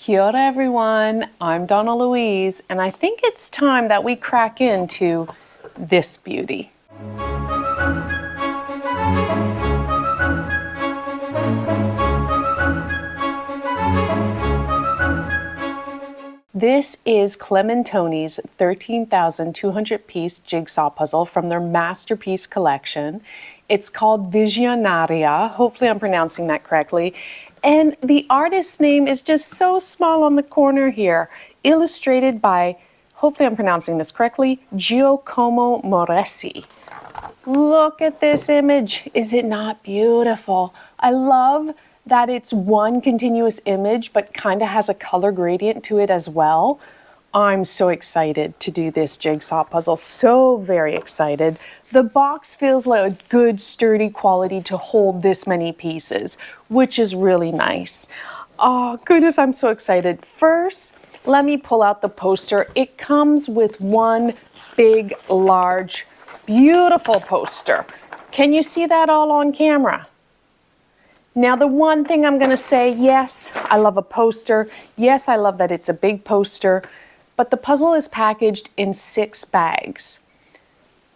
Kia ora everyone, I'm Donnalouise, and I think it's time that we crack into this beauty. This is Clementoni's 13,200 piece jigsaw puzzle from their masterpiece collection. It's called Visionaria, hopefully I'm pronouncing that correctly. And the artist's name is just so small on the corner here, illustrated by, hopefully I'm pronouncing this correctly, Giacomo Moresi. Look at this image. Is it not beautiful? I love that it's one continuous image, but kind of has a color gradient to it as well. I'm so excited to do this jigsaw puzzle, so very excited. The box feels like a good, sturdy quality to hold this many pieces, which is really nice. Oh, goodness, I'm so excited. First, let me pull out the poster. It comes with one big, large, beautiful poster. Can you see that all on camera? Now, the one thing I'm going to say, yes, I love a poster. Yes, I love that it's a big poster, but the puzzle is packaged in 6 bags.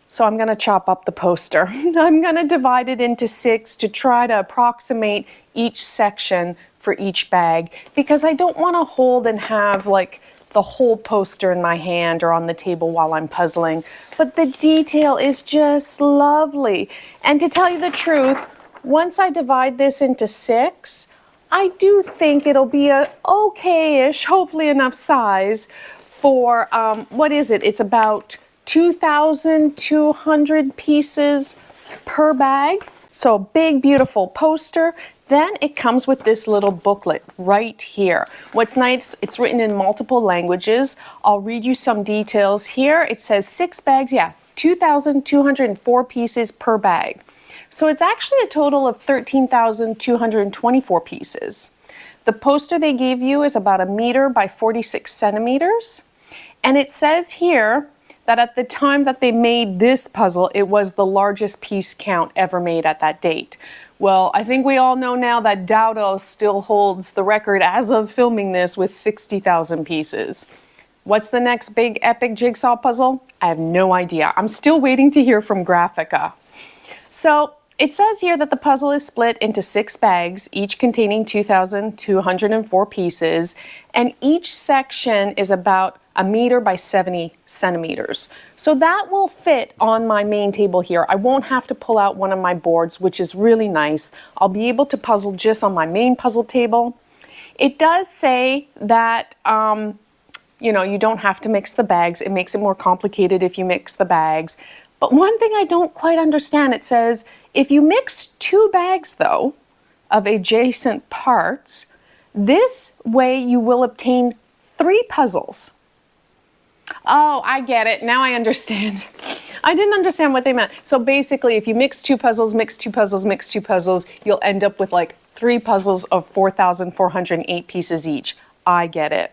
So I'm going to chop up the poster. I'm going to divide it into 6 to try to approximate each section for each bag, because I don't want to hold and have like the whole poster in my hand or on the table while I'm puzzling. But the detail is just lovely. And to tell you the truth, once I divide this into 6, I do think it'll be a okay-ish, hopefully enough size for, what is it? It's about 2,200 pieces per bag. So a big, beautiful poster. Then it comes with this little booklet right here. What's nice, it's written in multiple languages. I'll read you some details here. It says 6 bags, 2,204 pieces per bag. So it's actually a total of 13,224 pieces. The poster they gave you is about 1 meter by 46 centimeters. And it says here that at the time that they made this puzzle, it was the largest piece count ever made at that date. Well, I think we all know now that Dowdo still holds the record as of filming this with 60,000 pieces. What's the next big epic jigsaw puzzle? I have no idea. I'm still waiting to hear from Graphica. So it says here that the puzzle is split into 6 bags, each containing 2,204 pieces, and each section is about 1 meter by 70 centimeters. So that will fit on my main table here. I won't have to pull out one of my boards, which is really nice. I'll be able to puzzle just on my main puzzle table. It does say that, you know, you don't have to mix the bags. It makes it more complicated if you mix the bags. But one thing I don't quite understand, it says, if you mix 2 bags, though, of adjacent parts, this way you will obtain 3 puzzles. Oh, I get it. Now I understand. I didn't understand what they meant. So basically, if you mix 2 puzzles, mix 2 puzzles, mix 2 puzzles, you'll end up with like 3 puzzles of 4,408 pieces each. I get it.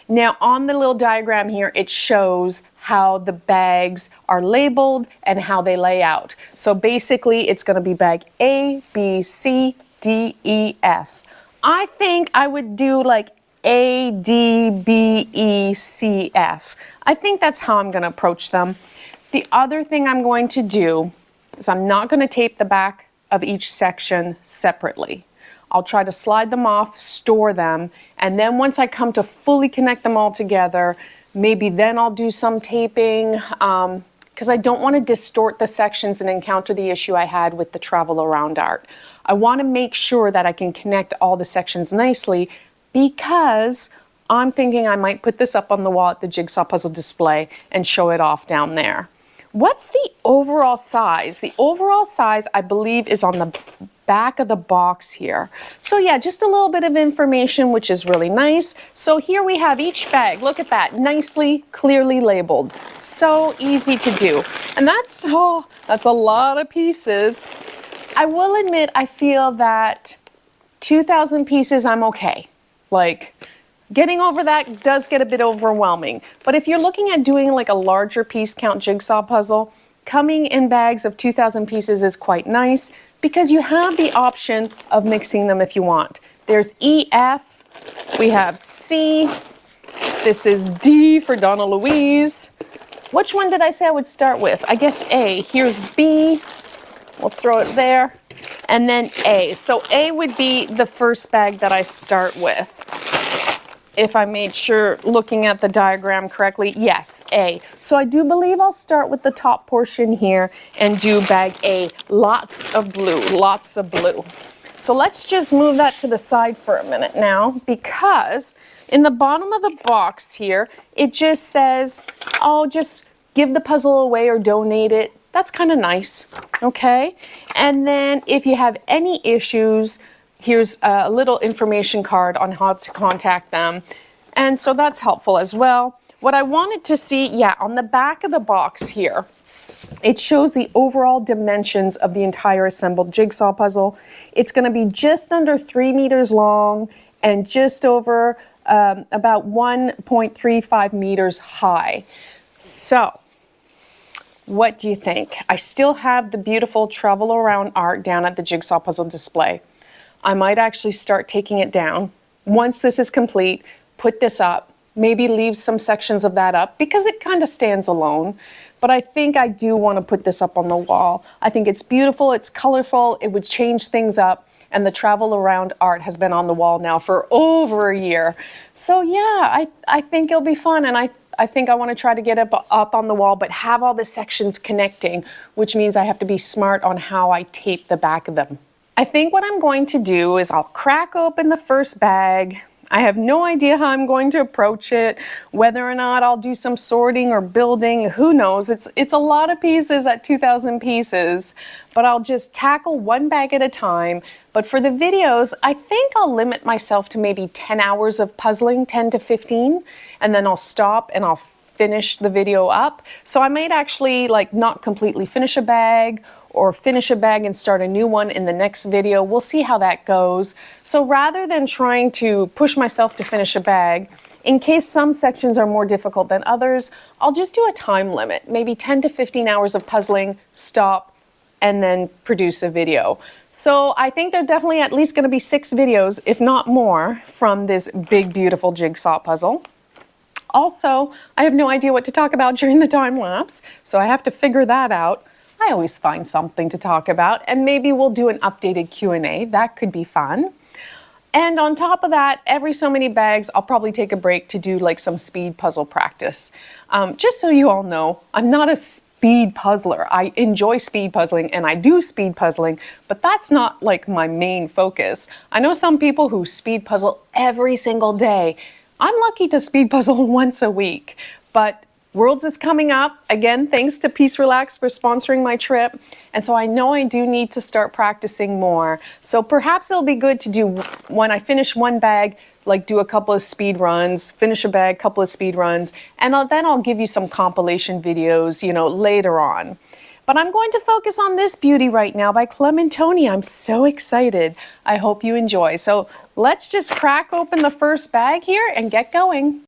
Now, on the little diagram here, it shows how the bags are labeled and how they lay out. So basically, it's going to be bag A, B, C, D, E, F. I think I would do like A, D, B, E, C, F. I think that's how I'm going to approach them. The other thing I'm going to do is I'm not going to tape the back of each section separately. I'll try to slide them off, store them, and then once I come to fully connect them all together, maybe then I'll do some taping, because I don't want to distort the sections and encounter the issue I had with the travel around art. I want to make sure that I can connect all the sections nicely, because I'm thinking I might put this up on the wall at the Jigsaw Puzzle display and show it off down there. What's the overall size? The overall size, I believe, is on the back of the box here. So yeah, just a little bit of information, which is really nice. So here we have each bag. Look at that, nicely, clearly labeled. So easy to do. And that's a lot of pieces. I will admit, I feel that 2,000 pieces, I'm okay. Like, getting over that does get a bit overwhelming. But if you're looking at doing like a larger piece count jigsaw puzzle, coming in bags of 2,000 pieces is quite nice, because you have the option of mixing them if you want. There's E, F, We have C. This is D for Donnalouise. Which one did I say I would start with? I guess A. Here's B. We'll throw it there. And then A. So A would be the first bag that I start with. If I made sure looking at the diagram correctly, yes, A. So I do believe I'll start with the top portion here and do bag A. Lots of blue, lots of blue. So let's just move that to the side for a minute now, because in the bottom of the box here, it just says, oh, just give the puzzle away or donate it. That's kind of nice, okay? And then if you have any issues, here's a little information card on how to contact them. And so that's helpful as well. What I wanted to see, yeah, on the back of the box here, it shows the overall dimensions of the entire assembled jigsaw puzzle. It's going to be just under 3 meters long and just over about 1.35 meters high. So, what do you think? I still have the beautiful travel around art down at the jigsaw puzzle display. I might actually start taking it down. Once this is complete, put this up, maybe leave some sections of that up because it kind of stands alone. But I think I do want to put this up on the wall. I think it's beautiful, it's colorful, it would change things up, and the travel around art has been on the wall now for over a year. So yeah, I think it'll be fun, and I think I want to try to get up on the wall, but have all the sections connecting, which means I have to be smart on how I tape the back of them. I think what I'm going to do is I'll crack open the first bag. I have no idea how I'm going to approach it, whether or not I'll do some sorting or building, who knows. It's a lot of pieces at 2,000 pieces, but I'll just tackle one bag at a time. But for the videos, I think I'll limit myself to maybe 10 hours of puzzling, 10 to 15, and then I'll stop and I'll finish the video up. So I might actually not completely finish a bag, or finish a bag and start a new one in the next video. We'll see how that goes. So rather than trying to push myself to finish a bag, in case some sections are more difficult than others, I'll just do a time limit, maybe 10 to 15 hours of puzzling, stop, and then produce a video. So I think there are definitely at least gonna be 6 videos, if not more, from this big, beautiful jigsaw puzzle. Also, I have no idea what to talk about during the time lapse, so I have to figure that out. I always find something to talk about, and maybe we'll do an updated Q&A. That could be fun. And on top of that, every so many bags, I'll probably take a break to do some speed puzzle practice. Just so you all know, I'm not a speed puzzler. I enjoy speed puzzling and I do speed puzzling, but that's not my main focus. I know some people who speed puzzle every single day. I'm lucky to speed puzzle once a week, but Worlds is coming up, again, thanks to Peace Relax for sponsoring my trip. And so I know I do need to start practicing more. So perhaps it'll be good to do, when I finish one bag, do a couple of speed runs, finish a bag, couple of speed runs, and then I'll give you some compilation videos, later on. But I'm going to focus on this beauty right now by Clementoni. I'm so excited. I hope you enjoy. So let's just crack open the first bag here and get going.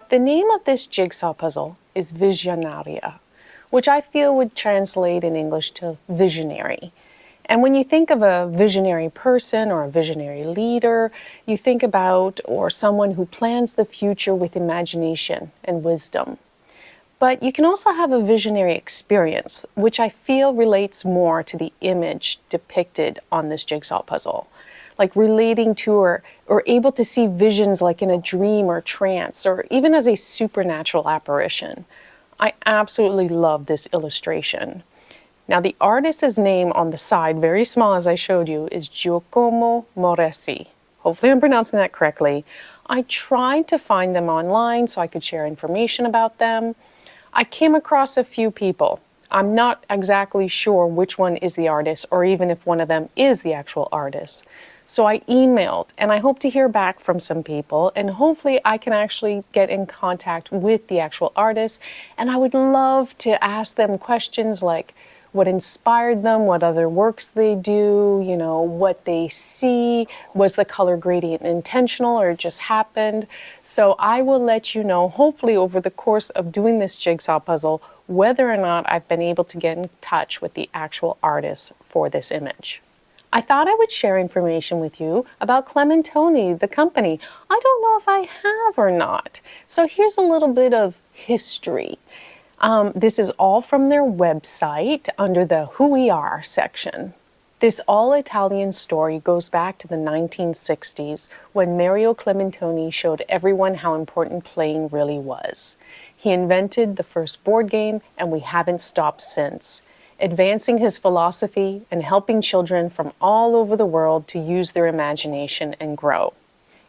The name of this jigsaw puzzle is Visionaria, which I feel would translate in English to visionary. And when you think of a visionary person or a visionary leader, you think about or someone who plans the future with imagination and wisdom. But you can also have a visionary experience, which I feel relates more to the image depicted on this jigsaw puzzle. Relating to or able to see visions in a dream or trance, or even as a supernatural apparition. I absolutely love this illustration. Now the artist's name on the side, very small as I showed you, is Giacomo Moresi. Hopefully I'm pronouncing that correctly. I tried to find them online so I could share information about them. I came across a few people I'm not exactly sure which one is the artist or even if one of them is the actual artist. So I emailed, and I hope to hear back from some people, and hopefully I can actually get in contact with the actual artist. And I would love to ask them questions like what inspired them, what other works they do, you know, what they see, was the color gradient intentional or it just happened? So I will let you know, hopefully over the course of doing this jigsaw puzzle, whether or not I've been able to get in touch with the actual artist for this image. I thought I would share information with you about Clementoni, the company. I don't know if I have or not. So here's a little bit of history. This is all from their website under the Who We Are section. This all-Italian story goes back to the 1960s when Mario Clementoni showed everyone how important playing really was. He invented the first board game, and we haven't stopped since, advancing his philosophy and helping children from all over the world to use their imagination and grow.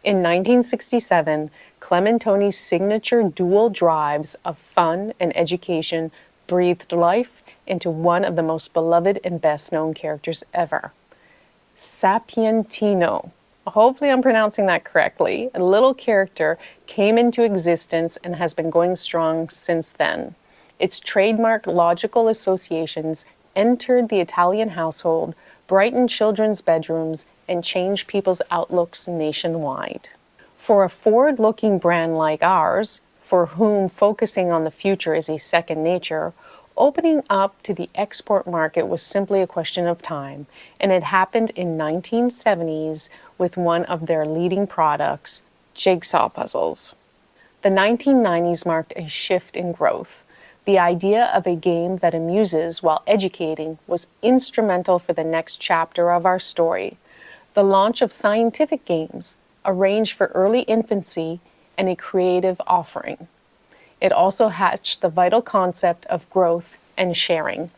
In 1967, Clementoni's signature dual drives of fun and education breathed life into one of the most beloved and best-known characters ever. Sapientino. Hopefully I'm pronouncing that correctly. A little character came into existence and has been going strong since then. Its trademark logical associations entered the Italian household, brightened children's bedrooms, and changed people's outlooks nationwide. For a forward-looking brand like ours, for whom focusing on the future is a second nature, opening up to the export market was simply a question of time, and it happened in 1970s with one of their leading products, jigsaw puzzles. The 1990s marked a shift in growth. The idea of a game that amuses while educating was instrumental for the next chapter of our story. The launch of scientific games, arranged for early infancy, and a creative offering. It also hatched the vital concept of growth and sharing.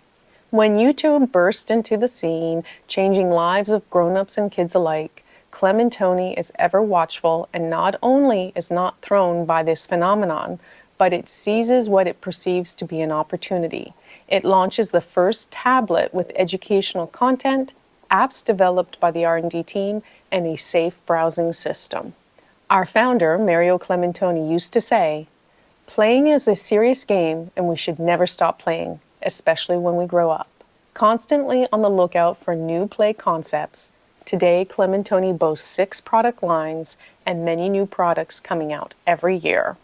When YouTube burst into the scene, changing lives of grown-ups and kids alike, Clementoni is ever watchful and not only is not thrown by this phenomenon, but it seizes what it perceives to be an opportunity. It launches the first tablet with educational content, apps developed by the R&D team, and a safe browsing system. Our founder, Mario Clementoni, used to say, "Playing is a serious game and we should never stop playing, especially when we grow up." Constantly on the lookout for new play concepts, today Clementoni boasts 6 product lines and many new products coming out every year.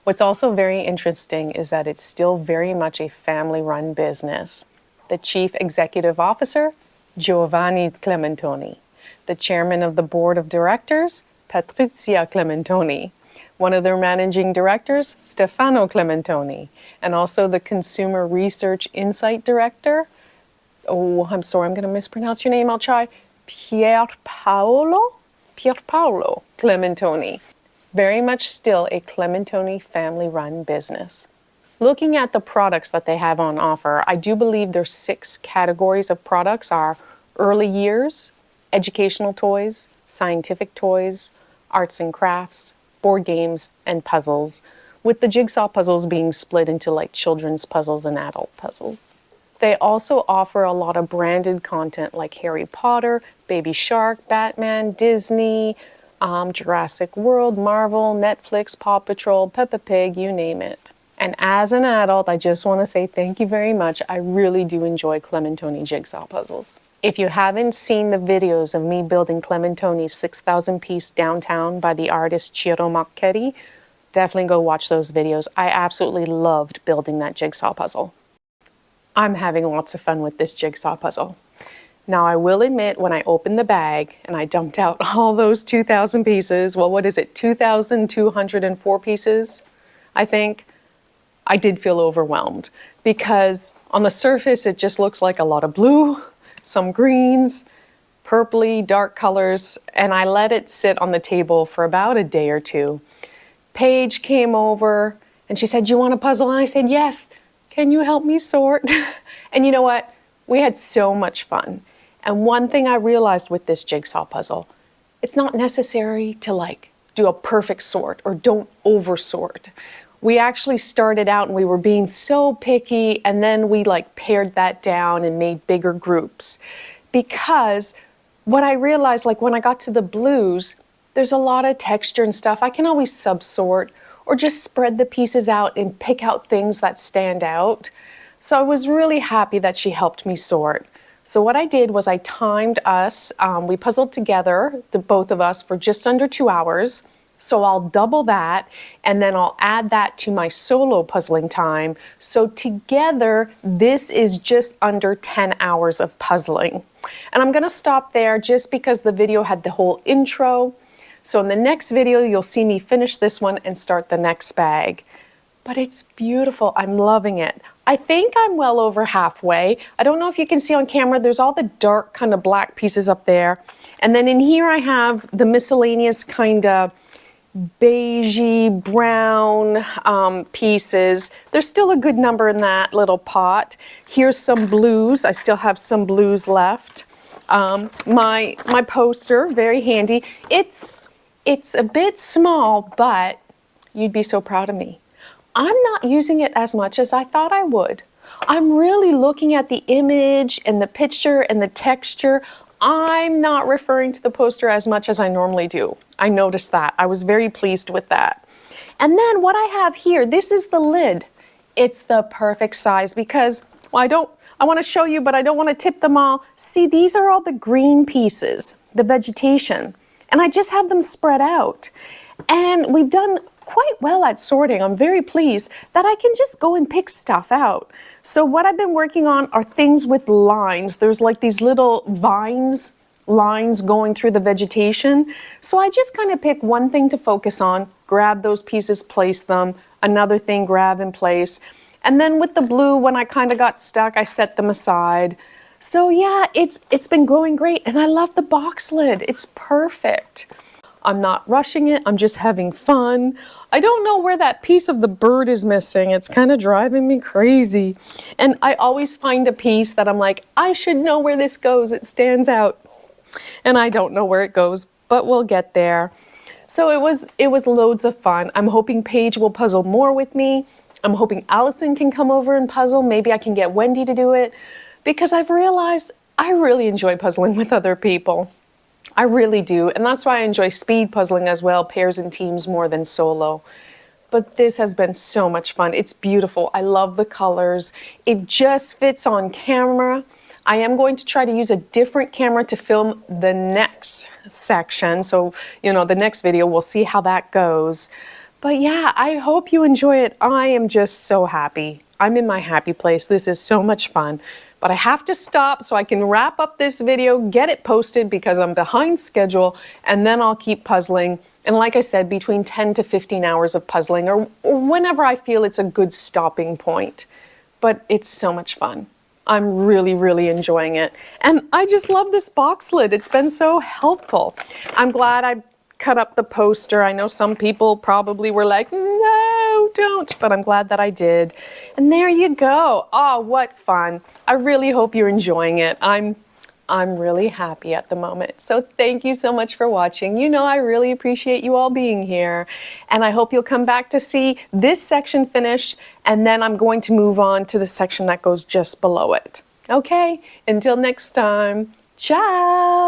What's also very interesting is that it's still very much a family-run business. The Chief Executive Officer, Giovanni Clementoni. The Chairman of the Board of Directors, Patrizia Clementoni. One of their Managing Directors, Stefano Clementoni. And also the Consumer Research Insight Director, I'm sorry, I'm going to mispronounce your name, I'll try, Pierpaolo Clementoni. Very much still a Clementoni family-run business. Looking at the products that they have on offer, I do believe their 6 categories of products are early years, educational toys, scientific toys, arts and crafts, board games, and puzzles, with the jigsaw puzzles being split into like children's puzzles and adult puzzles. They also offer a lot of branded content like Harry Potter, Baby Shark, Batman, Disney, Jurassic World, Marvel, Netflix, Paw Patrol, Peppa Pig, you name it. And as an adult, I just want to say thank you very much. I really do enjoy Clementoni jigsaw puzzles. If you haven't seen the videos of me building Clementoni's 6,000-piece downtown by the artist Ciro Macchetti, definitely go watch those videos. I absolutely loved building that jigsaw puzzle. I'm having lots of fun with this jigsaw puzzle. Now, I will admit, when I opened the bag and I dumped out all those 2,000 pieces, well, what is it, 2,204 pieces, I think, I did feel overwhelmed. Because on the surface, it just looks like a lot of blue, some greens, purpley, dark colors, and I let it sit on the table for about a day or two. Paige came over and she said, "Do you want a puzzle?" And I said, "Yes. Can you help me sort?" And you know what? We had so much fun. And one thing I realized with this jigsaw puzzle, it's not necessary to like do a perfect sort or don't over sort. We actually started out and we were being so picky, and then we like pared that down and made bigger groups. Because what I realized, like when I got to the blues, there's a lot of texture and stuff. I can always subsort or just spread the pieces out and pick out things that stand out. So I was really happy that she helped me sort. So what I did was I timed us. We puzzled together, the both of us, for just under 2 hours. So I'll double that, and then I'll add that to my solo puzzling time. So together, this is just under 10 hours of puzzling. And I'm gonna stop there just because the video had the whole intro. So in the next video, you'll see me finish this one and start the next bag. But it's beautiful, I'm loving it. I think I'm well over halfway. I don't know if you can see on camera, there's all the dark kind of black pieces up there. And then in here I have the miscellaneous kind of beigey brown pieces. There's still a good number in that little pot. Here's some blues. I still have some blues left. My poster, very handy. It's a bit small, but you'd be so proud of me. I'm not using it as much as I thought I would. I'm really looking at the image and the picture and the texture. I'm not referring to the poster as much as I normally do. I noticed that. I was very pleased with that. And then what I have here, this is the lid. It's the perfect size because, well, I want to show you, but I don't want to tip them all. See, these are all the green pieces, the vegetation, and I just have them spread out. And we've done quite well at sorting. I'm very pleased that I can just go and pick stuff out. So what I've been working on are things with lines. There's like these little lines going through the vegetation. So I just kind of pick one thing to focus on, grab those pieces, place them, another thing, grab and place. And then with the blue, when I kind of got stuck, I set them aside. So yeah, it's been going great, and I love the box lid. It's perfect. I'm not rushing it, I'm just having fun. I don't know where that piece of the bird is missing. It's kind of driving me crazy. And I always find a piece that I'm like, I should know where this goes. It stands out. And I don't know where it goes, but we'll get there. So it was loads of fun. I'm hoping Paige will puzzle more with me. I'm hoping Allison can come over and puzzle. Maybe I can get Wendy to do it, because I've realized I really enjoy puzzling with other people. I really do, and that's why I enjoy speed puzzling as well, pairs and teams more than solo. But this has been so much fun. It's beautiful. I love the colors. It just fits on camera. I am going to try to use a different camera to film the next section. So, you know, the next video, we'll see how that goes. But yeah, I hope you enjoy it. I am just so happy. I'm in my happy place. This is so much fun. But I have to stop so I can wrap up this video, get it posted because I'm behind schedule, and then I'll keep puzzling. And like I said, between 10 to 15 hours of puzzling, or whenever I feel it's a good stopping point. But it's so much fun. I'm really, really enjoying it. And I just love this box lid. It's been so helpful. I'm glad I cut up the poster. I know some people probably were like, no, don't, but I'm glad that I did. And there you go. Oh, what fun. I really hope you're enjoying it. I'm really happy at the moment. So thank you so much for watching. You know I really appreciate you all being here. And I hope you'll come back to see this section finished, and then I'm going to move on to the section that goes just below it. Okay, until next time, ciao!